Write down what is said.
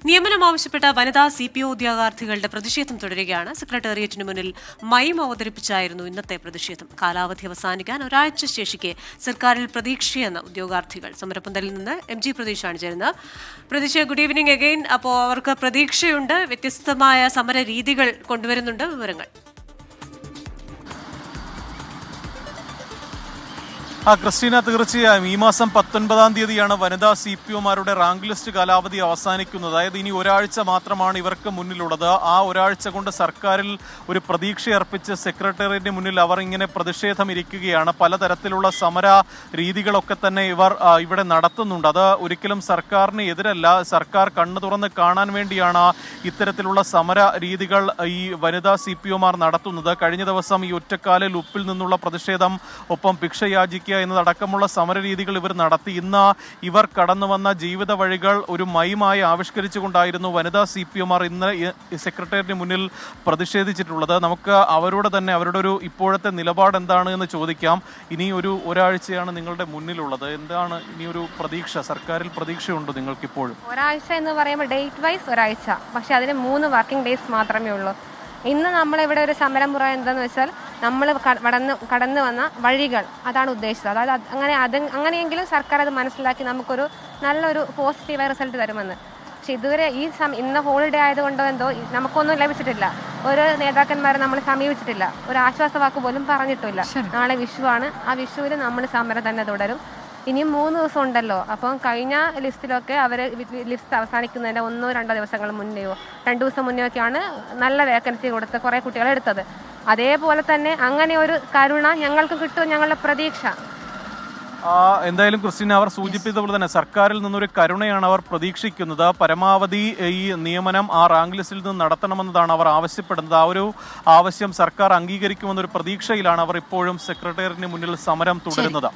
നിയമനം ആവശ്യപ്പെട്ട വനിതാ CPO ഉദ്യോഗാർത്ഥികളുടെ പ്രതിഷേധം തുടരുകയാണ്. സെക്രട്ടേറിയറ്റിന് മുന്നിൽ മൈം അവതരിപ്പിച്ചായിരുന്നു ഇന്നത്തെ പ്രതിഷേധം. കാലാവധി അവസാനിക്കാൻ ഒരാഴ്ച ശേഷിക്കെ സർക്കാരിൽ പ്രതീക്ഷയെന്ന ഉദ്യോഗാർത്ഥികൾ. സമരപ്പന്തലിൽ നിന്ന് MG പ്രതീക്ഷയാണ് ചേരുന്നത്. പ്രതീക്ഷ, ഗുഡ് ഈവനിങ് അഗെയിൻ. അപ്പോൾ അവർക്ക് പ്രതീക്ഷയുണ്ട്, വ്യത്യസ്തമായ സമര രീതികൾ കൊണ്ടുവരുന്നുണ്ട്. വിവരങ്ങൾ. ക്രിസ്റ്റീന, തീർച്ചയായും ഈ മാസം 19-ാം തീയതിയാണ് വനിതാ CPOമാരുടെ റാങ്ക് ലിസ്റ്റ് കാലാവധി അവസാനിക്കുന്നത്. അതായത് ഇനി ഒരാഴ്ച മാത്രമാണ് ഇവർക്ക് മുന്നിലുള്ളത്. ആ ഒരാഴ്ച കൊണ്ട് സർക്കാരിൽ ഒരു പ്രതീക്ഷയർപ്പിച്ച് സെക്രട്ടേറിയറ്റിന് മുന്നിൽ അവർ ഇങ്ങനെ പ്രതിഷേധം ഇരിക്കുകയാണ്. പലതരത്തിലുള്ള സമര രീതികളൊക്കെ തന്നെ ഇവർ ഇവിടെ നടത്തുന്നുണ്ട്. അത് ഒരിക്കലും സർക്കാരിന് എതിരല്ല. സർക്കാർ കണ്ണു തുറന്ന് കാണാൻ വേണ്ടിയാണ് ഇത്തരത്തിലുള്ള സമര രീതികൾ ഈ വനിതാ CPOമാർ നടത്തുന്നത്. കഴിഞ്ഞ ദിവസം ഈ ഒറ്റക്കാലിൽ ഉപ്പിൽ നിന്നുള്ള പ്രതിഷേധം, ഒപ്പം ഭിക്ഷയാചിക്കുക എന്നതടക്കമുള്ള സമരരീതികൾ ഇവർ നടത്തി. ഇന്ന് ഇവർ കടന്നു വന്ന ജീവിത വഴികൾ ഒരു മൈമായി ആവിഷ്കരിച്ചുകൊണ്ടായിരുന്നു വനിതാ CPOമാർ ഇന്ന് സെക്രട്ടേറിയറ്റിന് മുന്നിൽ പ്രതിഷേധിച്ചിട്ടുള്ളത്. നമുക്ക് അവരോട് തന്നെ അവരുടെ ഒരു ഇപ്പോഴത്തെ നിലപാട് എന്താണ് എന്ന് ചോദിക്കാം. ഇനി ഒരാഴ്ചയാണ് നിങ്ങളുടെ മുന്നിലുള്ളത്. എന്താണ് ഇനിയൊരു പ്രതീക്ഷ? സർക്കാരിൽ പ്രതീക്ഷയുണ്ടോ നിങ്ങൾക്കിപ്പോഴും? ഒരാഴ്ച എന്ന് പറയുമ്പോൾ ഡേറ്റ് വൈസ് ഒരാഴ്ച, പക്ഷെ അതിന് 3 വർക്കിംഗ് ഡേയ്സ് മാത്രമേ ഉള്ളൂ. ഇന്ന് നമ്മളിവിടെ ഒരു സമരമുറ എന്താണെന്ന് വെച്ചാൽ നമ്മൾ കടന്നു വന്ന വഴികൾ, അതാണ് ഉദ്ദേശിച്ചത്. അതായത് അങ്ങനെയെങ്കിലും സർക്കാർ അത് മനസ്സിലാക്കി നമുക്കൊരു നല്ലൊരു പോസിറ്റീവായ റിസൾട്ട് തരുമെന്ന്. പക്ഷെ ഇതുവരെ ഇന്ന് ഹോളിഡേ ആയതുകൊണ്ടോ എന്തോ നമുക്കൊന്നും ലഭിച്ചിട്ടില്ല. ഓരോ നേതാക്കന്മാരെ നമ്മൾ സമീപിച്ചിട്ടില്ല, ഒരു ആശ്വാസവാക്ക് പോലും പറഞ്ഞിട്ടില്ല. നാളെ വിഷുവാണ്, ആ വിഷുവിൽ നമ്മൾ സമരം തന്നെ തുടരും. ഇനിയും 3 ദിവസം ഉണ്ടല്ലോ. അപ്പം കഴിഞ്ഞ ലിസ്റ്റിലൊക്കെ അവർ ലിസ്റ്റ് അവസാനിക്കുന്നതിൻ്റെ 1-2 ദിവസങ്ങൾ മുന്നെയോ 2 ദിവസം മുന്നെയോ ഒക്കെയാണ് നല്ല വേക്കൻസി കൊടുത്ത് കുറേ കുട്ടികളെ എടുത്തത്. അതേപോലെ തന്നെ അങ്ങനെ ഒരു കരുണ ഞങ്ങൾക്ക് കിട്ടും, ഞങ്ങളുടെ പ്രതീക്ഷ. എന്തായാലും ക്രിസ്റ്റീന, അവർ സൂചിപ്പിച്ചതുപോലെ തന്നെ സർക്കാരിൽ നിന്നൊരു കരുണയാണ് അവർ പ്രതീക്ഷിക്കുന്നത്. പരമാവധി ഈ നിയമനം ആ റാങ്ക് ലിസ്റ്റിൽ നിന്ന് നടത്തണമെന്നതാണ് അവർ ആവശ്യപ്പെടുന്നത്. ആ ഒരു ആവശ്യം സർക്കാർ അംഗീകരിക്കുമെന്നൊരു പ്രതീക്ഷയിലാണ് അവർ ഇപ്പോഴും സെക്രട്ടേറിയറ്റിന് മുന്നിൽ സമരം തുടരുന്നത്.